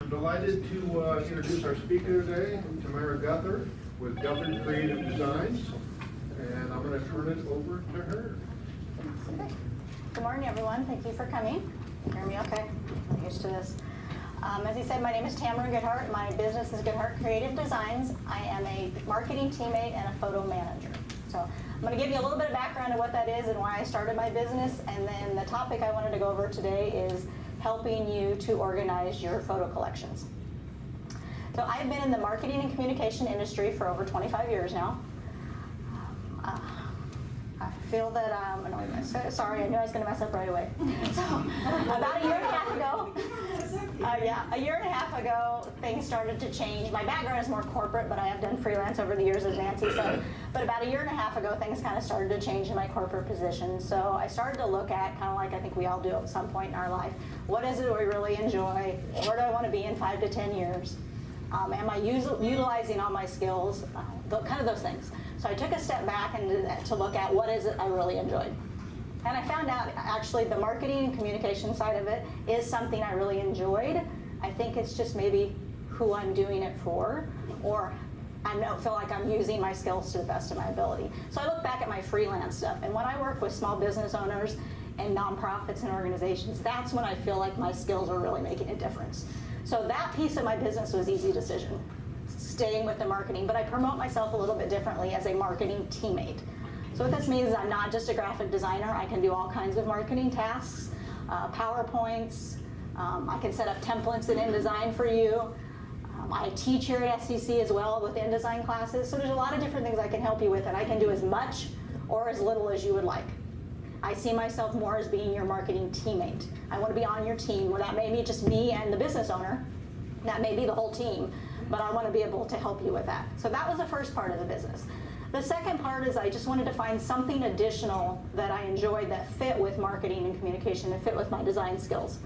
I'm delighted to introduce our speaker today, Tamara Guthard with Guthard Creative Designs, and I'm going to turn it over to her. Good morning, everyone. Thank you for coming. You hear me okay? I'm used to this. As he said, my name is Tamara Guthard. My business is Guthard Creative Designs. I am a marketing teammate and a photo manager. So I'm going to give you a little bit of background of what that is and why I started my business, and then the topic I wanted to go over today is helping you to organize your photo collections. So I've been in the marketing and communication industry for over 25 years now. I feel that sorry, I knew I was going to mess up right away. So about a year and a half ago, a year and a half ago, things started to change. My background is more corporate, but I have done freelance over the years, as Nancy said. But about a year and a half ago, things kind of started to change in my corporate position. So I started to look at, kind of like I think we all do at some point in our life, what is it we really enjoy? Where do I want to be in 5 to 10 years? Am I utilizing all my skills? Kind of those things. So I took a step back and to look at what is it I really enjoyed. And I found out actually the marketing and communication side of it is something I really enjoyed. I think it's just maybe who I'm doing it for, or I don't feel like I'm using my skills to the best of my ability. So I look back at my freelance stuff, and when I work with small business owners and nonprofits and organizations, that's when I feel like my skills are really making a difference. So that piece of my business was an easy decision, staying with the marketing, but I promote myself a little bit differently as a marketing teammate. So what this means is I'm not just a graphic designer. I can do all kinds of marketing tasks, PowerPoints. I can set up templates in InDesign for you. I teach here at SCC as well with InDesign classes. So there's a lot of different things I can help you with, and I can do as much or as little as you would like. I see myself more as being your marketing teammate. I want to be on your team, where that may be just me and the business owner. That may be the whole team, but I want to be able to help you with that. So that was the first part of the business. The second part is I just wanted to find something additional that I enjoyed that fit with marketing and communication, that fit with my design skills.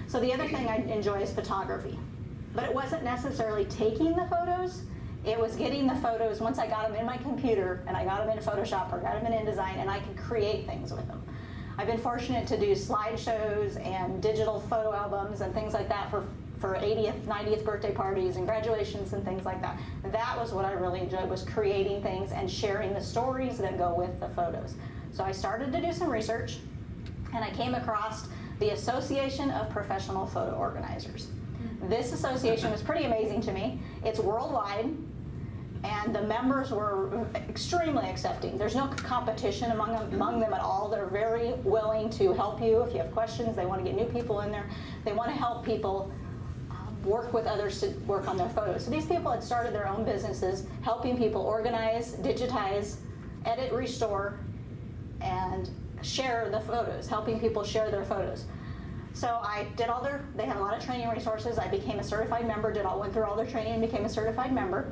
So the other thing I enjoy is photography. But it wasn't necessarily taking the photos. It was getting the photos once I got them in my computer and I got them in Photoshop or got them in InDesign, and I could create things with them. I've been fortunate to do slideshows and digital photo albums and things like that for 80th, 90th birthday parties and graduations and things like that. That was what I really enjoyed, was creating things and sharing the stories that go with the photos. So I started to do some research, and I came across the Association of Professional Photo Organizers. This association was pretty amazing to me. It's worldwide, and the members were extremely accepting. There's no competition among them at all. They're very willing to help you if you have questions. They want to get new people in there. They want to help people work with others to work on their photos. So these people had started their own businesses, helping people organize, digitize, edit, restore, and share the photos, helping people share their photos. So I did they had a lot of training resources. I became a certified member, went through all their training and became a certified member.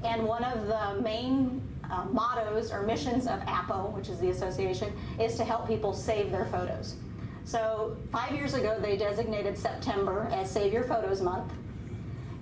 And one of the main mottos or missions of APO, which is the association, is to help people save their photos. So 5 years ago, they designated September as Save Your Photos Month.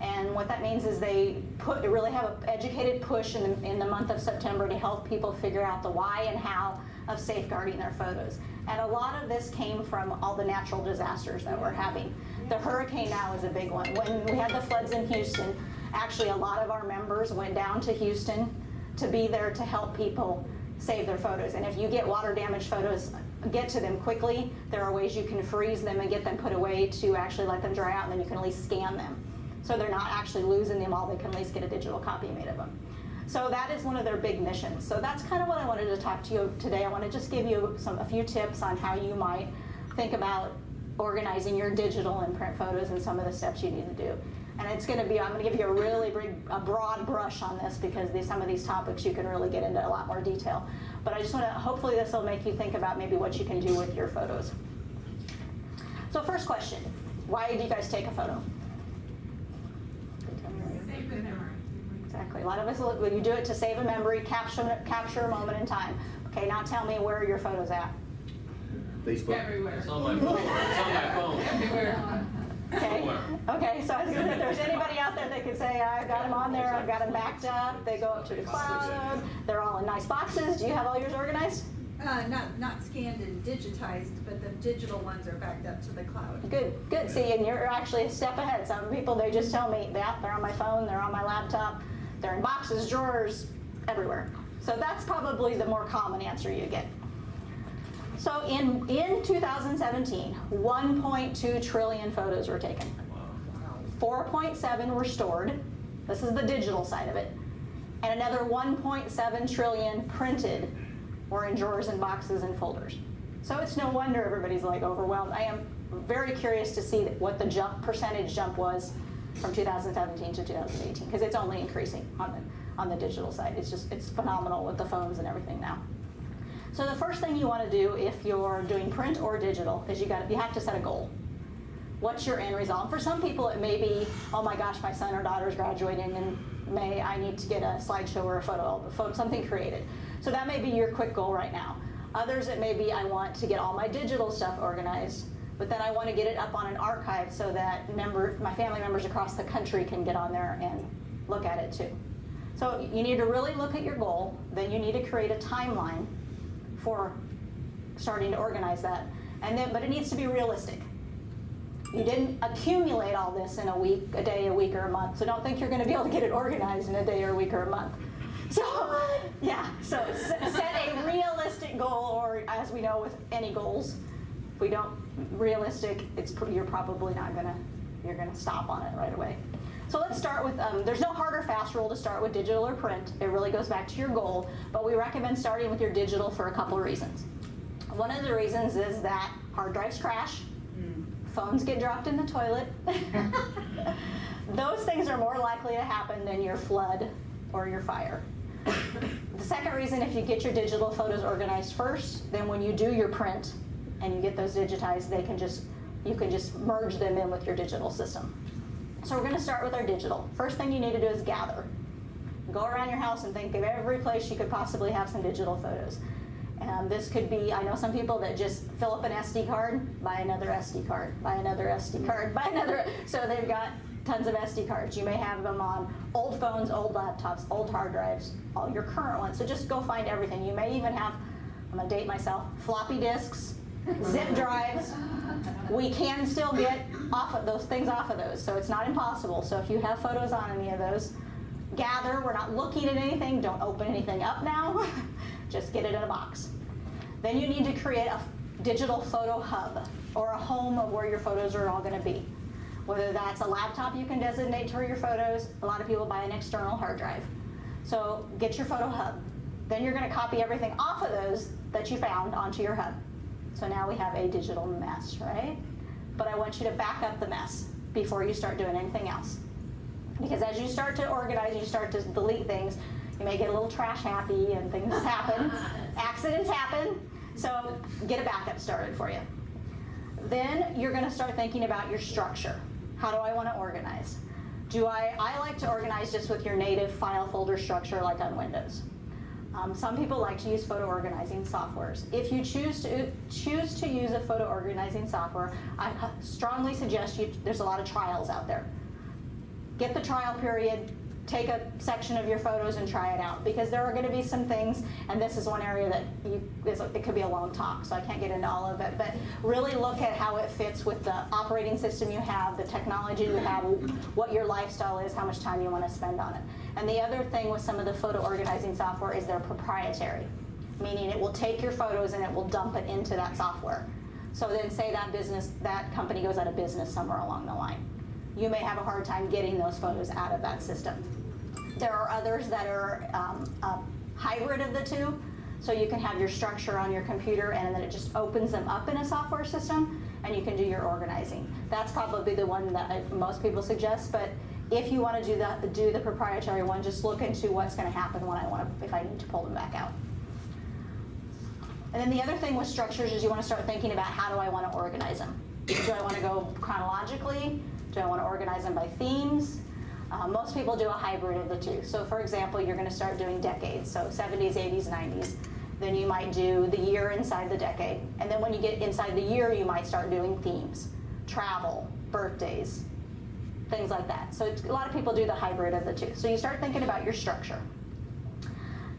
And what that means is they really have an educated push in the month of September to help people figure out the why and how of safeguarding their photos. And a lot of this came from all the natural disasters that we're having. The hurricane now is a big one. When we had the floods in Houston, actually a lot of our members went down to Houston to be there to help people save their photos. And if you get water damaged photos, get to them quickly. There are ways you can freeze them and get them put away to actually let them dry out, and then you can at least scan them. So they're not actually losing them all. They can at least get a digital copy made of them. So that is one of their big missions. So that's kind of what I wanted to talk to you today. I want to just give you a few tips on how you might think about organizing your digital and print photos and some of the steps you need to do. And it's going to be, I'm going to give you a really broad brush on this, because some of these topics you can really get into a lot more detail. But I just want to, hopefully this will make you think about maybe what you can do with your photos. So first question, why do you guys take a photo? Save the memory. Exactly. A lot of us, you do it to save a memory, capture a moment in time. Okay, now tell me where are your photos at? Facebook. Everywhere. It's on my phone. It's on my phone. Everywhere. Okay, so I was gonna, if there's anybody out there that could say, I've got them on there, I've got them backed up, they go up to the cloud, they're all in nice boxes. Do you have all yours organized? Not scanned and digitized, but the digital ones are backed up to the cloud. Good, good. See, and you're actually a step ahead. Some people, they just tell me that they're on my phone, they're on my laptop, they're in boxes, drawers, everywhere. So that's probably the more common answer you get. So in 2017, 1.2 trillion photos were taken. 4.7 were stored. This is the digital side of it. And another 1.7 trillion printed or in drawers and boxes and folders. So it's no wonder everybody's like overwhelmed. I am very curious to see what the percentage jump was from 2017 to 2018, because it's only increasing on the digital side. It's phenomenal with the phones and everything now. So the first thing you want to do if you're doing print or digital is you have to set a goal. What's your end result? For some people it may be, oh my gosh, my son or daughter's graduating in May, I need to get a slideshow or a photo, something created. So that may be your quick goal right now. Others it may be, I want to get all my digital stuff organized, but then I want to get it up on an archive so that my family members across the country can get on there and look at it too. So you need to really look at your goal, then you need to create a timeline for starting to organize that. But it needs to be realistic. You didn't accumulate all this in a week, a day, a week, or a month, so don't think you're going to be able to get it organized in a day or a week or a month. So, yeah, so set a realistic goal, or as we know with any goals, if we don't realistic, you're probably not you're gonna stop on it right away. So let's start with, there's no hard or fast rule to start with digital or print. It really goes back to your goal, but we recommend starting with your digital for a couple of reasons. One of the reasons is that hard drives crash, phones get dropped in the toilet. Those things are more likely to happen than your flood or your fire. The second reason, if you get your digital photos organized first, then when you do your print and you get those digitized, you can just merge them in with your digital system. So we're going to start with our digital. First thing you need to do is gather. Go around your house and think of every place you could possibly have some digital photos. And this could be, I know some people that just fill up an SD card, buy another SD card, buy another SD card, buy another, so they've got tons of SD cards. You may have them on old phones, old laptops, old hard drives, all your current ones. So just go find everything. You may even have, I'm gonna date myself, floppy disks, zip drives. We can still get those things off of those, so it's not impossible. So if you have photos on any of those, gather. We're not looking at anything. Don't open anything up now. Just get it in a box. Then you need to create a digital photo hub, or a home of where your photos are all going to be. Whether that's a laptop you can designate for your photos, a lot of people buy an external hard drive. So get your photo hub. Then you're going to copy everything off of those that you found onto your hub. So now we have a digital mess, right? But I want you to back up the mess before you start doing anything else. Because as you start to organize, you start to delete things, you may get a little trash happy and things happen. Accidents happen. So get a backup started for you. Then you're going to start thinking about your structure. How do I want to organize? I like to organize just with your native file folder structure like on Windows. Some people like to use photo organizing softwares. If you choose to use a photo organizing software, I strongly suggest there's a lot of trials out there. Get the trial period, take a section of your photos and try it out, because there are going to be some things, and this is one area that it could be a long talk, so I can't get into all of it, but really look at how it fits with the operating system you have, the technology you have, what your lifestyle is, how much time you want to spend on it. And the other thing with some of the photo organizing software is they're proprietary, meaning it will take your photos and it will dump it into that software. So then say that company goes out of business somewhere along the line. You may have a hard time getting those photos out of that system. There are others that are a hybrid of the two, so you can have your structure on your computer and then it just opens them up in a software system and you can do your organizing. That's probably the one that most people suggest, but if you want to do the proprietary one, just look into what's going to happen if I need to pull them back out. And then the other thing with structures is you want to start thinking about, how do I want to organize them? Do I want to go chronologically? Do I want to organize them by themes? Most people do a hybrid of the two. So for example, you're going to start doing decades, so 70s, 80s, 90s. Then you might do the year inside the decade. And then when you get inside the year, you might start doing themes, travel, birthdays, things like that. So a lot of people do the hybrid of the two. So you start thinking about your structure.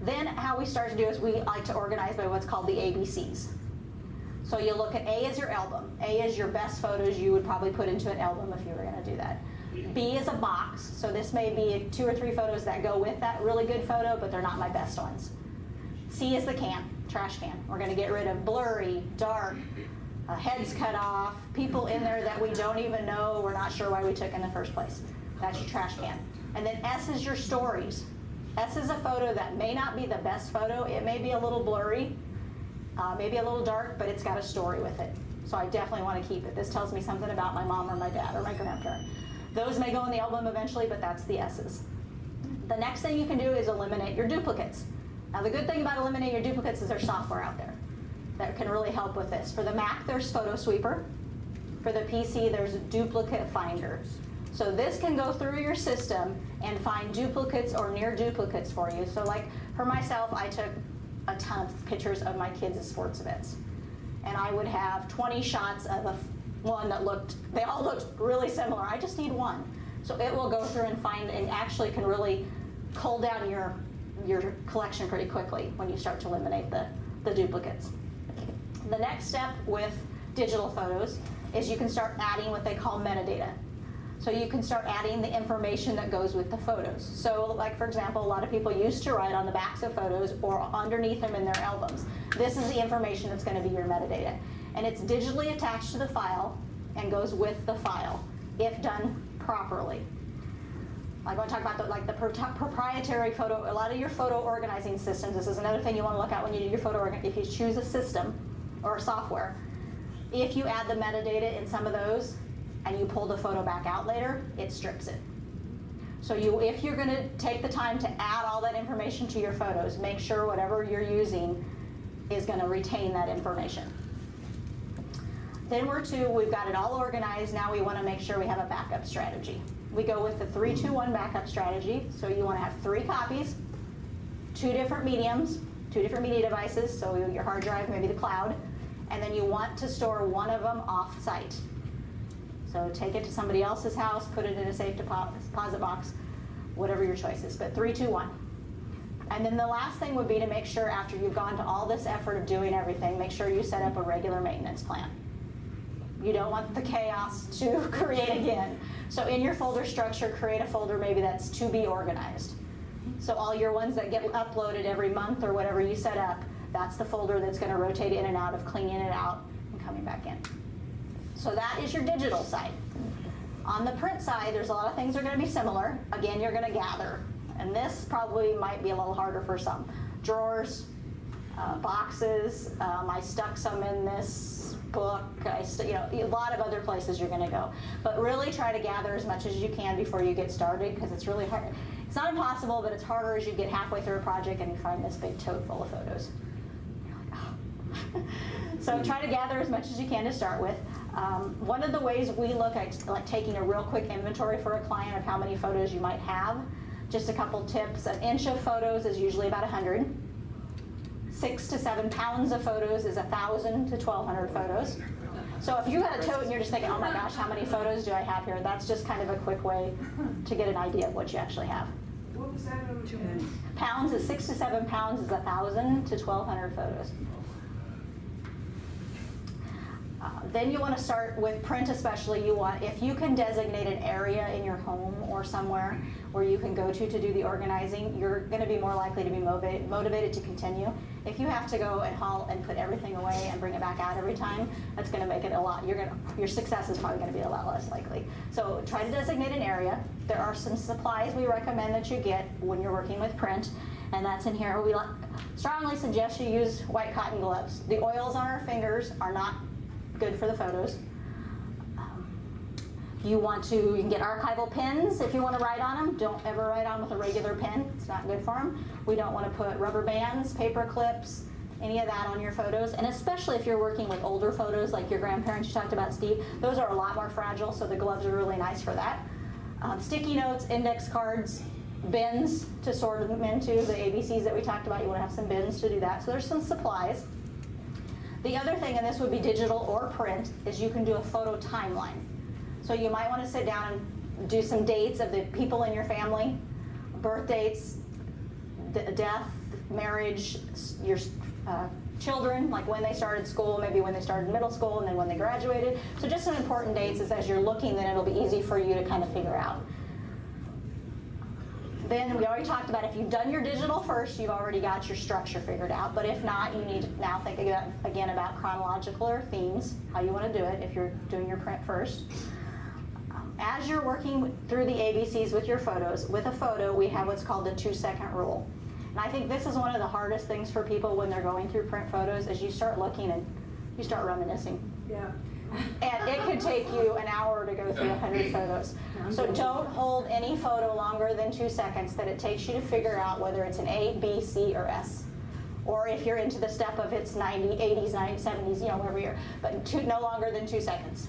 Then how we start to do is we like to organize by what's called the ABCs. So you look at A is your album. A is your best photos you would probably put into an album if you were going to do that. B is a box. So this may be 2 or 3 photos that go with that really good photo, but they're not my best ones. C is the can, trash can. We're going to get rid of blurry, dark, heads cut off, people in there that we don't even know, we're not sure why we took in the first place. That's your trash can. And then S is your stories. S is a photo that may not be the best photo. It may be a little blurry, maybe a little dark, but it's got a story with it. So I definitely want to keep it. This tells me something about my mom or my dad or my grandparent. Those may go in the album eventually, but that's the S's. The next thing you can do is eliminate your duplicates. Now the good thing about eliminating your duplicates is there's software out there that can really help with this. For the Mac, there's Photo Sweeper. For the PC, there's Duplicate Finder. So this can go through your system and find duplicates or near duplicates for you. So like for myself, I took a ton of pictures of my kids' sports events. And I would have 20 shots of one that they all looked really similar. I just need one. So it will go through and find, and actually can really cull down your collection pretty quickly when you start to eliminate the duplicates. The next step with digital photos is you can start adding what they call metadata. So you can start adding the information that goes with the photos. So like for example, a lot of people used to write on the backs of photos or underneath them in their albums. This is the information that's going to be your metadata. And it's digitally attached to the file and goes with the file if done properly. I want to talk about the proprietary photo, a lot of your photo organizing systems. This is another thing you want to look at when you do your photo if you choose a system or a software. If you add the metadata in some of those and you pull the photo back out later, it strips it. So if you're going to take the time to add all that information to your photos, make sure whatever you're using is going to retain that information. Then we've got it all organized. Now we want to make sure we have a backup strategy. We go with the 3-2-1 backup strategy. So you want to have 3 copies, 2 different mediums, 2 different media devices, so your hard drive, maybe the cloud, and then you want to store one of them off-site. So take it to somebody else's house, put it in a safe deposit box, whatever your choice is, but 3-2-1. And then the last thing would be to make sure after you've gone to all this effort of doing everything, make sure you set up a regular maintenance plan. You don't want the chaos to create again. So in your folder structure, create a folder maybe that's to be organized. So all your ones that get uploaded every month or whatever you set up, that's the folder that's going to rotate in and out of cleaning it out and coming back in. So that is your digital side. On the print side, there's a lot of things that are going to be similar. Again, you're going to gather. And this probably might be a little harder for some. Drawers, boxes, I stuck some in this book, a lot of other places you're going to go. But really try to gather as much as you can before you get started, because it's really hard. It's not impossible, but it's harder as you get halfway through a project and you find this big tote full of photos. You're like, oh. So try to gather as much as you can to start with. One of the ways we look at taking a real quick inventory for a client of how many photos you might have, just a couple tips. An inch of photos is usually about 100. 6 to 7 pounds of photos is 1,000 to 1,200 photos. So if you got a tote and you're just thinking, oh my gosh, how many photos do I have here? That's just kind of a quick way to get an idea of what you actually have. What was that over to? Pounds is 6 to 7 pounds is 1,000 to 1,200 photos. Then you want to start with print, especially. If you can designate an area in your home or somewhere where you can go to do the organizing, you're going to be more likely to be motivated to continue. If you have to go and haul and put everything away and bring it back out every time, that's going to make it a lot. Your success is probably going to be a lot less likely. So try to designate an area. There are some supplies we recommend that you get when you're working with print, and that's in here. We strongly suggest you use white cotton gloves. The oils on our fingers are not good for the photos. You can get archival pens if you want to write on them. Don't ever write on with a regular pen. It's not good for them. We don't want to put rubber bands, paper clips, any of that on your photos. And especially if you're working with older photos like your grandparents you talked about, Steve, those are a lot more fragile, so the gloves are really nice for that. Sticky notes, index cards, bins to sort them into, the ABCs that we talked about. You want to have some bins to do that. So there's some supplies. The other thing, and this would be digital or print, is you can do a photo timeline. So you might want to sit down and do some dates of the people in your family, birth dates, death, marriage, your children, like when they started school, maybe when they started middle school, and then when they graduated. So just some important dates is as you're looking, then it'll be easy for you to kind of figure out. Then we already talked about if you've done your digital first, you've already got your structure figured out. But if not, you need to now think again about chronological or themes, how you want to do it if you're doing your print first. As you're working through the ABCs with your photos, with a photo, we have what's called the 2-second rule. And I think this is one of the hardest things for people when they're going through print photos is you start looking and you start reminiscing. Yeah. And it could take you an hour to go through 100 photos. So don't hold any photo longer than 2 seconds that it takes you to figure out whether it's an A, B, C, or S. Or if you're into the step of it's 90, 80s, 90s, 70s, you know, wherever you're, but no longer than 2 seconds.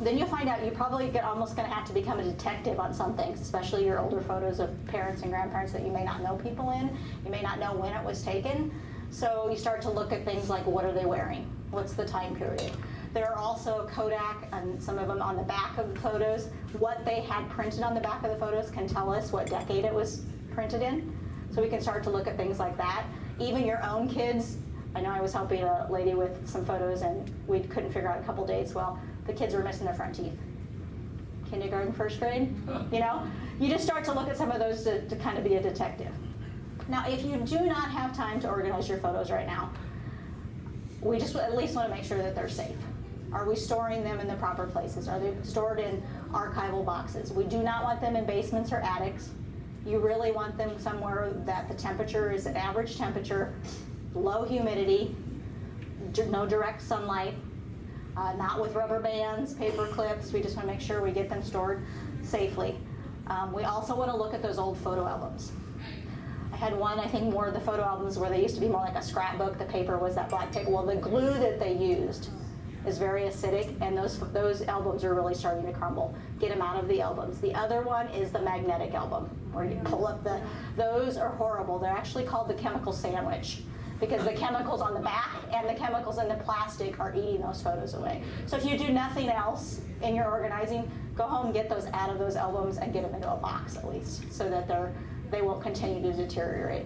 Then you'll find out you probably almost going to have to become a detective on some things, especially your older photos of parents and grandparents that you may not know people in. You may not know when it was taken. So you start to look at things like, what are they wearing? What's the time period? There are also Kodak and some of them on the back of the photos. What they had printed on the back of the photos can tell us what decade it was printed in. So we can start to look at things like that. Even your own kids. I know I was helping a lady with some photos and we couldn't figure out a couple dates. Well, the kids were missing their front teeth. Kindergarten, first grade, you know? You just start to look at some of those to kind of be a detective. Now, if you do not have time to organize your photos right now, we just at least want to make sure that they're safe. Are we storing them in the proper places? Are they stored in archival boxes? We do not want them in basements or attics. You really want them somewhere that the temperature is an average temperature, low humidity, no direct sunlight, not with rubber bands, paper clips. We just want to make sure we get them stored safely. We also want to look at those old photo albums. I had one, I think more of the photo albums where they used to be more like a scrapbook. The paper was that black paper. Well, the glue that they used is very acidic, and those albums are really starting to crumble. Get them out of the albums. The other one is the magnetic album, where you pull up those are horrible. They're actually called the chemical sandwich, because the chemicals on the back and the chemicals in the plastic are eating those photos away. So if you do nothing else in your organizing, go home, get those out of those albums and get them into a box at least, so that they won't continue to deteriorate.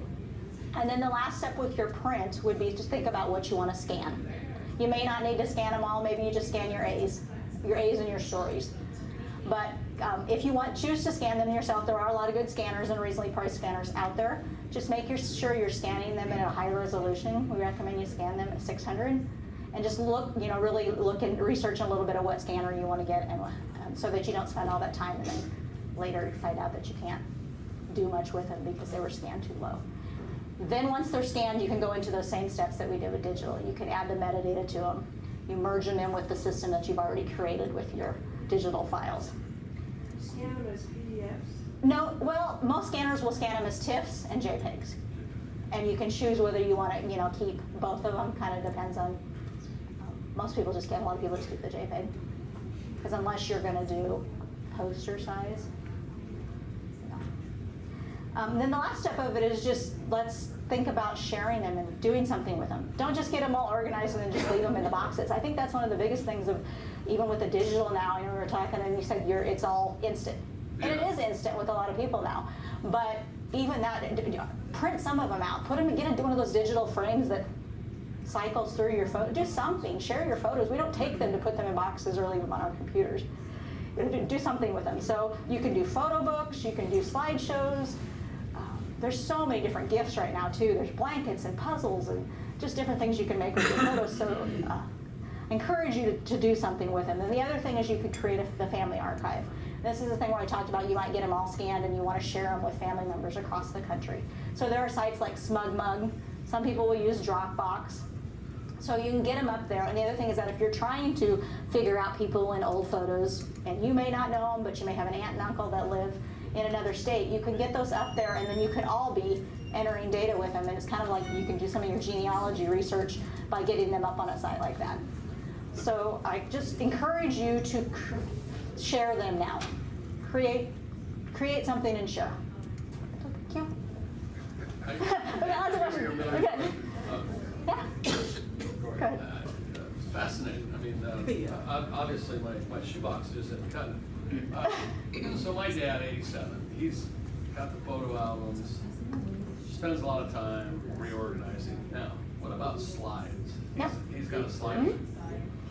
And then the last step with your print would be to think about what you want to scan. You may not need to scan them all. Maybe you just scan your A's and your stories. But if you choose to scan them yourself, there are a lot of good scanners and reasonably priced scanners out there. Just make sure you're scanning them at a high resolution. We recommend you scan them at 600, and just look, really look and research a little bit of what scanner you want to get, and so that you don't spend all that time and then later find out that you can't do much with them because they were scanned too low. Then once they're scanned, you can go into those same steps that we did with digital. You can add the metadata to them. You merge them in with the system that you've already created with your digital files. Scan them as PDFs? No, well, most scanners will scan them as TIFFs and JPEGs. And you can choose whether you want to, keep both of them. Kind of depends on, most people just get, a lot of people just keep the JPEG. Because unless you're going to do poster size. Then the last step of it is just, let's think about sharing them and doing something with them. Don't just get them all organized and then just leave them in the boxes. I think that's one of the biggest things of, even with the digital now, we were talking and you said it's all instant. And it is instant with a lot of people now. But even that, print some of them out. Put them, get into one of those digital frames that cycles through your photo. Do something, share your photos. We don't take them to put them in boxes or leave them on our computers. Do something with them. So you can do photo books, you can do slideshows. There's so many different gifts right now too. There's blankets and puzzles and just different things you can make with your photos. So I encourage you to do something with them. And the other thing is you could create the family archive. This is the thing where I talked about you might get them all scanned and you want to share them with family members across the country. So there are sites like SmugMug. Some people will use Dropbox. So you can get them up there. And the other thing is that if you're trying to figure out people in old photos, and you may not know them, but you may have an aunt and uncle that live in another state, you can get those up there, and then you can all be entering data with them. And it's kind of like you can do some of your genealogy research by getting them up on a site like that. So I just encourage you to share them now. Create something and share. Thank you. Okay, lots of questions. Okay. Yeah. Good. It's fascinating. I mean, obviously my shoebox isn't cut. So my dad, 87, he's got the photo albums, spends a lot of time reorganizing. Now, what about slides? Yeah. He's got a slide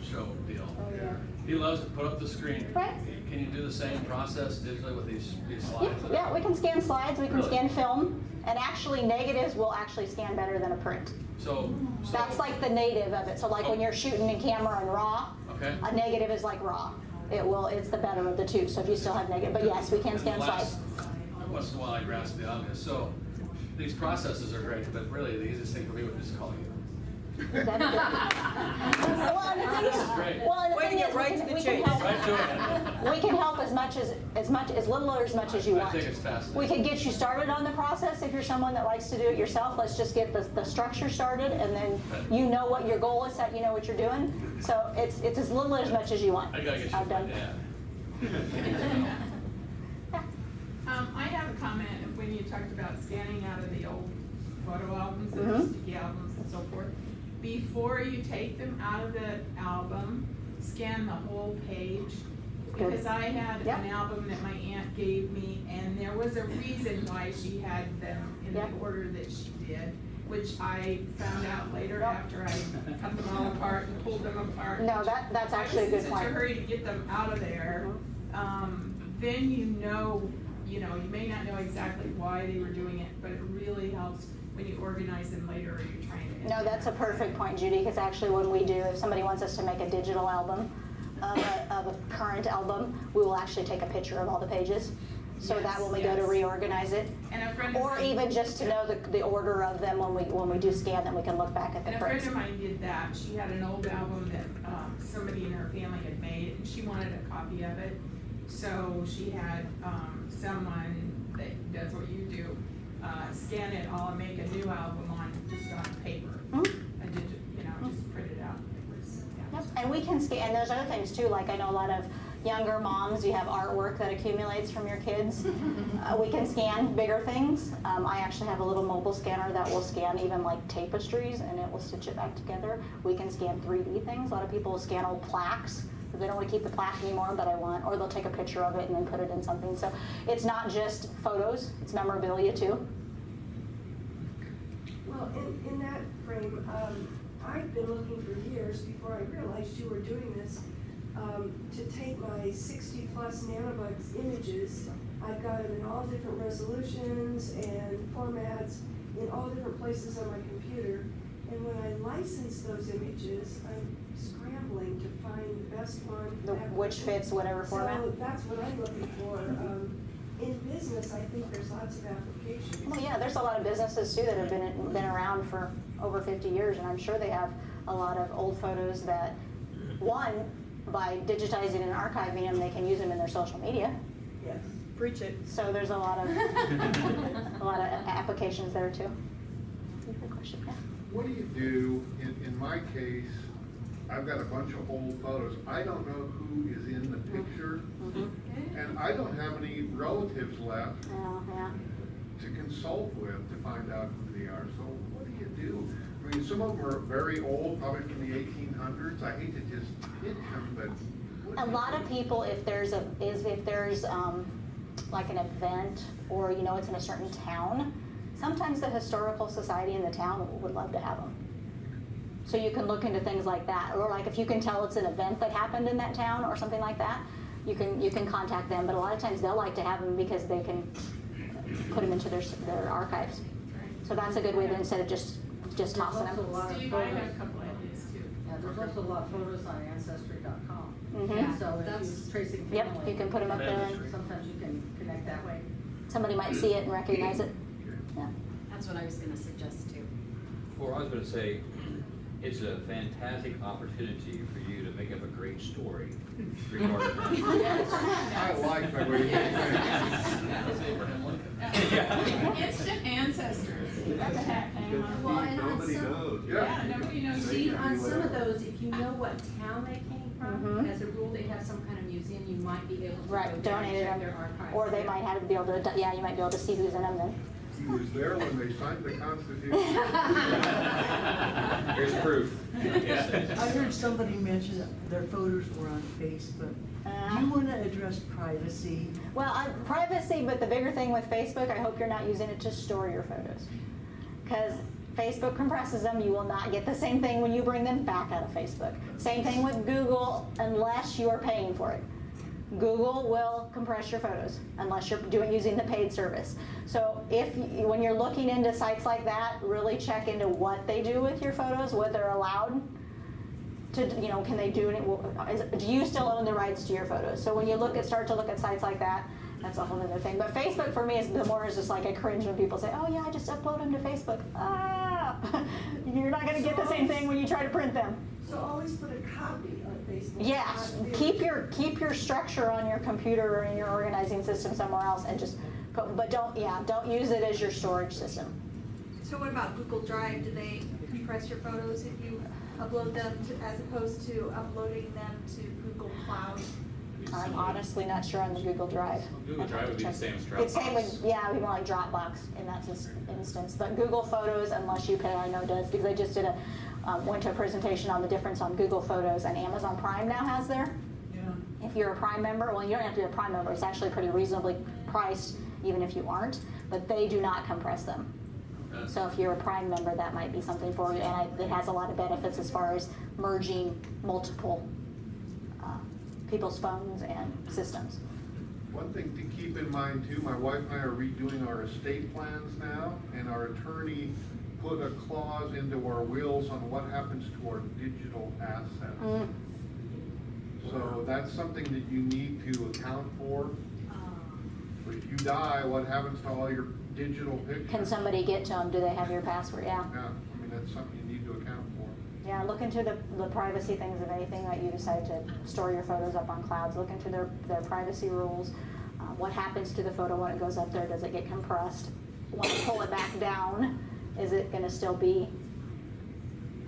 show deal. yeah. He loves to put up the screen. Right. Can you do the same process digitally with these slides? Yeah, we can scan slides, we can Really? scan film, and actually negatives will actually scan better than a print. So That's like the native of it. So like when you're shooting in camera and raw, okay. a negative is like raw. It's the better of the two. So if you still have negative, but yes, we can scan slides. Once in a while I grasp the obvious. So these processes are great, but really the easiest thing for me would just call you. Well, and the thing This is great. well, and the Way to thing get is, right to the we chase. can Right help. to it. We can help as little or as much as you I want. think it's fascinating. We can get you started on the process if you're someone that likes to do it yourself. Let's just get the structure started, and then you know what your goal is, that you know what you're doing. So it's as little or as much as you want. I gotta get you. I've done. Yeah. I have a comment when you talked about scanning out of the old photo albums and Mhm. sticky albums and so forth. Before you take them out of the album, scan the whole page. Good. Because I had Yep. an album that my aunt gave me, and there was a reason why she had them in Yep. the order that she did, which I found out later Yep. after I cut them all apart and pulled them apart. No, that's actually a good I was in such a point. hurry to get them out of there. Then you may not know exactly why they were doing it, but it really helps when you organize them later or you're trying to. No, that's a perfect point, Judy, because actually when we do, if somebody wants us to make a digital album of a current album, we will actually take a picture of all the pages. So that when we go to Yes. reorganize it, And a friend of or mine- even just to know the order of them when we do scan them, we can look back at the And a friend prints. of mine did that. She had an old album that somebody in her family had made, and she wanted a copy of it. So she had someone that does what you do, scan it all and make a new album just on paper. And just print it out. It was, yeah. Yep, and we can scan, and there's other things too, like I know a lot of younger moms, you have artwork that accumulates from your kids. We can scan bigger things. I actually have a little mobile scanner that will scan even like tapestries, and it will stitch it back together. We can scan 3D things. A lot of people will scan old plaques. They don't want to keep the plaque anymore, but or they'll take a picture of it and then put it in something. So it's not just photos, it's memorabilia too. Well, in that frame, I've been looking for years before I realized you were doing this, to take my 60+ nanobucks images. I've got them in all different resolutions and formats in all different places on my computer. And when I license those images, I'm scrambling to find the best one. for that Which person. fits whatever format. So that's what I'm looking for. In business, I think there's lots of applications. Well, yeah, there's a lot of businesses too that have been around for over 50 years, and I'm sure they have a lot of old photos that, one, by digitizing and archiving them, they can use them in their social media. Yes. Preach it. So there's a lot of applications there too. Good question. Yeah. What do you do, in my case, I've got a bunch of old photos. I don't know who is in the picture, and I don't have any relatives left Yeah. to consult with to find out who they are. So what do you do? I mean, some of them are very old, probably from the 1800s. I hate to just hit them, but what A do you lot do? of people, if there's like an event or it's in a certain town, sometimes the historical society in the town would love to have them. So you can look into things like that, or like if you can tell it's an event that happened in that town or something like that, you can contact them. But a lot of times they'll like to have them because they can put them into their archives. So that's a good way to, instead of just tossing them. Steve, I have a couple ideas too. Yeah, there's also a lot of photos on Ancestry.com. Mhm. So if you're tracing family. Yep, you can put them up there and Sometimes you can connect that way. somebody might see it and recognize it. Yeah. That's what I was gonna suggest too. Well, I was gonna say, it's a fantastic opportunity for you to make up a great story regarding that. I like the way you think. That's Abraham Lincoln. Instant ancestors. What the heck, hang on. Well, and on some, knows. Yeah, nobody knows. see, on some of those, if you know what town they came from, Mhm. as a rule, they have some kind of museum, you might be able to go Right, there and donate check them, their archives. or they might have to be able to, yeah, you might be able to see who's in them then. He was there when they signed the Constitution. Here's proof. I heard somebody mention that their photos were on Facebook. Do you want to address privacy? Well, privacy, but the bigger thing with Facebook, I hope you're not using it to store your photos. Because Facebook compresses them, you will not get the same thing when you bring them back out of Facebook. Same thing with Google, unless you are paying for it. Google will compress your photos unless you're using the paid service. So when you're looking into sites like that, really check into what they do with your photos, what they're allowed to, can they do it? Do you still own the rights to your photos? So when you start to look at sites like that, that's a whole other thing. But Facebook for me is just like a cringe when people say, oh yeah, I just upload them to Facebook. You're not going to get the same thing when you try to print them. So always put a copy on Facebook. Yes, keep your structure on your computer or in your organizing system somewhere else, and but don't use it as your storage system. So what about Google Drive? Do they compress your photos if you upload them as opposed to uploading them to Google Cloud? I'm honestly not sure on the Google Drive. Google Drive would be the same as Dropbox. It's same with, yeah, it'd be more like Dropbox in that instance. But Google Photos, unless you pay, I know does, because I just went to a presentation on the difference on Google Photos, and Amazon Prime now has there. Yeah. If you're a Prime member, well, you don't have to be a Prime member. It's actually pretty reasonably priced, even if you aren't. But they do not compress them. So if you're a Prime member, that might be something for you. And it has a lot of benefits as far as merging multiple people's phones and systems. One thing to keep in mind too, my wife and I are redoing our estate plans now, and our attorney put a clause into our wills on what happens to our digital assets. So that's something that you need to account for. If you die, what happens to all your digital pictures? Can somebody get to them? Do they have your password? Yeah. Yeah, I mean, that's something you need to account for. Yeah, look into the privacy things of anything that you decide to store your photos up on clouds. Look into their privacy rules. What happens to the photo when it goes up there? Does it get compressed? When you pull it back down, is it going to still be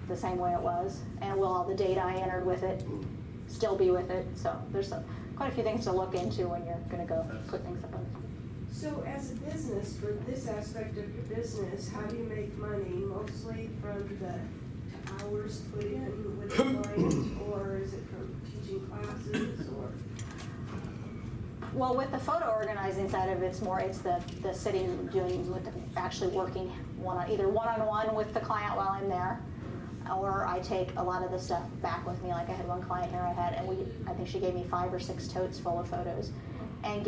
the same way it was? And will all the data I entered with it still be with it? So there's quite a few things to look into when you're going to go put things up on. So as a business, for this aspect of your business, how do you make money? Mostly from the hours put in with the client, or is it from teaching classes, or? Well, with the photo organizing side of it, it's the sitting doing with actually working either one-on-one with the client while I'm there, or I take a lot of the stuff back with me. Like I had one client here I think she gave me 5 or 6 totes full of photos, and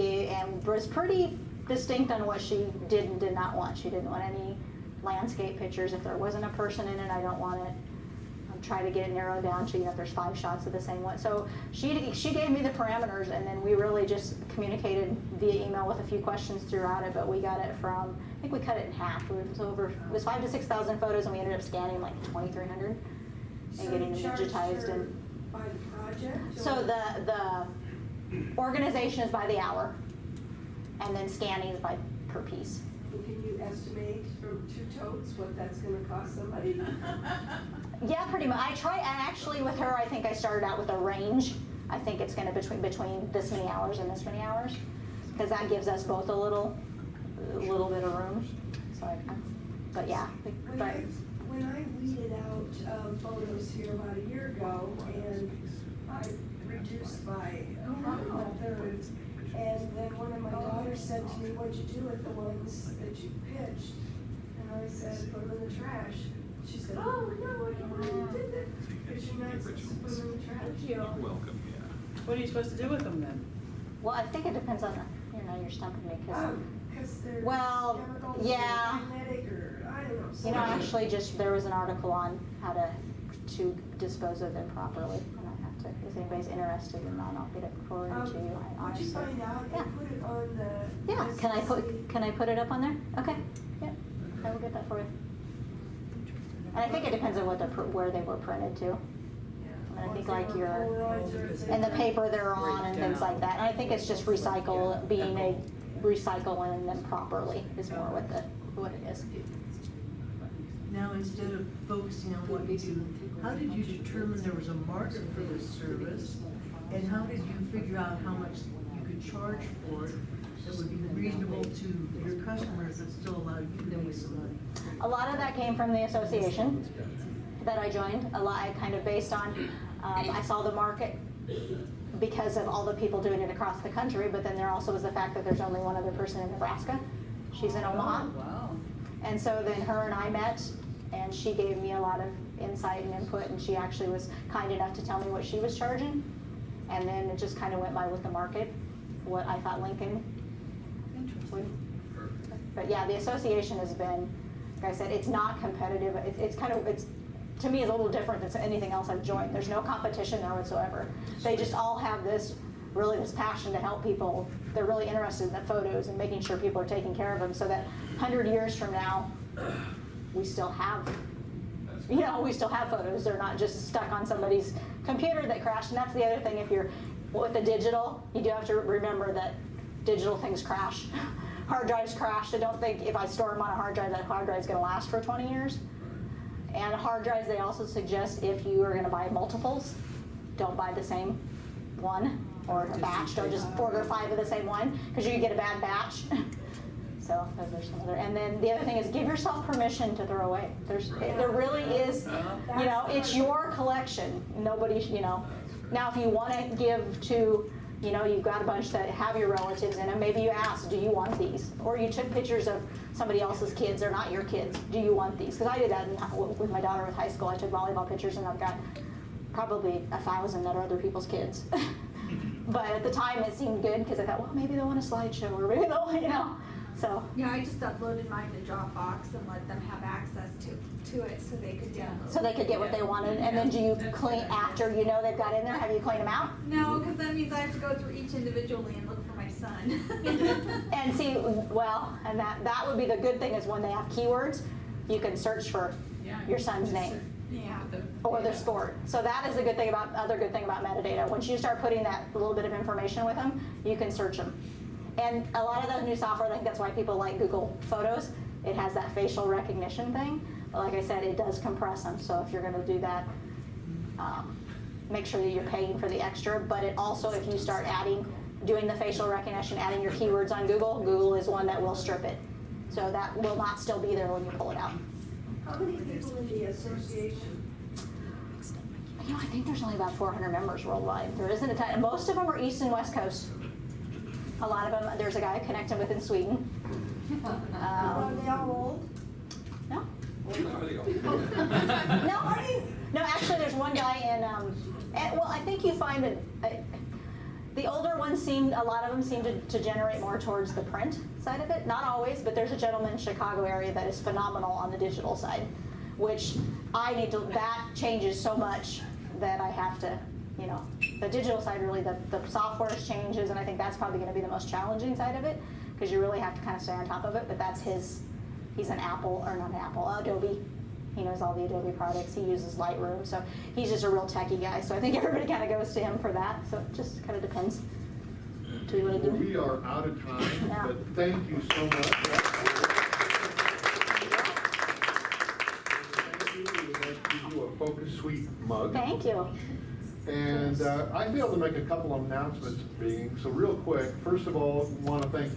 was pretty distinct on what she did and did not want. She didn't want any landscape pictures. If there wasn't a person in it, I don't want it. Try to get it narrowed down to, if there's 5 shots of the same one. So she gave me the parameters, and then we really just communicated via email with a few questions throughout it, but we got it from, I think we cut it in half. It was 5,000 to 6,000 photos, and we ended up scanning like 2,300 and getting them digitized. And by the project? So the organization is by the hour, and then scanning is per piece. Can you estimate from 2 totes what that's going to cost somebody? Yeah, pretty much. And actually with her, I think I started out with a range. I think it's going to between this many hours and this many hours, because that gives us both a little bit of room. So, but yeah. When I weeded out photos here about a year ago, and I reduced by a third, and then one of my daughters said to me, "What'd you do with the ones that you pitched?" And I said, "Put them in the trash." She said, "Oh, no, I don't know why you did that." Because you're not supposed to put them in the trash. You're welcome, yeah. What are you supposed to do with them then? Well, I think it depends on you're stumping me Because they're chemicals yeah. or magnetic, or I don't know. Actually there was an article on how to dispose of them properly. And I have to, if anybody's interested in that, I'll get it forwarded to you. Would you find out and put it on the... Yeah, can I put it up on there? Okay, yeah, I will get that for you. And I think it depends on where they were printed too. And I think like and the paper they're on and things like that. And I think it's just recycling them properly is more what it is. Now, instead of focusing on what you do, how did you determine there was a market for this service? And how did you figure out how much you could charge for it that would be reasonable to your customers that still allow you to make some money? A lot of that came from the association that I joined. I kind of based on, I saw the market because of all the people doing it across the country, but then there also was the fact that there's only one other person in Nebraska. She's in Omaha. Wow. And so then her and I met, and she gave me a lot of insight and input, and she actually was kind enough to tell me what she was charging. And then it just kind of went by with the market, what I thought Lincoln would. But yeah, the association has been, like I said, it's not competitive. It's to me, it's a little different than anything else I've joined. There's no competition there whatsoever. They just all have this passion to help people. They're really interested in the photos and making sure people are taking care of them, so that 100 years from now, we still have, we still have photos. They're not just stuck on somebody's computer that crashed. And that's the other thing. If you're with the digital, you do have to remember that digital things crash. Hard drives crash. I don't think if I store them on a hard drive, that hard drive is going to last for 20 years. And hard drives, they also suggest if you are going to buy multiples, don't buy the same one or a batch. Don't just order 5 of the same one, because you can get a bad batch. So those are some other. And then the other thing is, give yourself permission to throw away. There really is, it's your collection. Nobody, Now, if you want to give to, you've got a bunch that have your relatives in them, maybe you ask, do you want these? Or you took pictures of somebody else's kids, they're not your kids. Do you want these? Because I did that with my daughter with high school. I took volleyball pictures, and I've got probably 1,000 that are other people's kids. But at the time, it seemed good, because I thought, well, maybe they'll want a slideshow, or maybe they'll, So. Yeah, I just uploaded mine to Dropbox and let them have access to it so they could download. So they could get what they wanted, and then do you clean after they've got in there? Have you cleaned them out? No, because that means I have to go through each individually and look for my son. And see, and that would be the good thing, is when they have keywords, you can search for your son's name. Yeah. Or the sport. So that is the other good thing about metadata. Once you start putting that little bit of information with them, you can search them. And a lot of the new software, I think that's why people like Google Photos. It has that facial recognition thing. But like I said, it does compress them. So if you're going to do that, make sure that you're paying for the extra. But it also, if you start doing the facial recognition, adding your keywords on Google, Google is one that will strip it. So that will not still be there when you pull it out. How many people in the association? I think there's only about 400 members worldwide. There isn't a ton. Most of them are East and West Coast. A lot of them, there's a guy I connected with in Sweden. Are they all old? No. Are they all? No, actually there's one guy in, I think you find the older ones a lot of them seem to generate more towards the print side of it. Not always, but there's a gentleman in Chicago area that is phenomenal on the digital side, which that changes so much that I have to, the digital side really, the software changes, and I think that's probably going to be the most challenging side of it, because you really have to kind of stay on top of it. But that's he's an Adobe. He knows all the Adobe products. He uses Lightroom, so he's just a real techie guy. So I think everybody kind of goes to him for that. So it just kind of depends. Do you want to do? We are out of time, but thank you so much. Thank you. We do a Focus Suite mug. Thank you. And I failed to make a couple of announcements, so real quick. First of all, I want to thank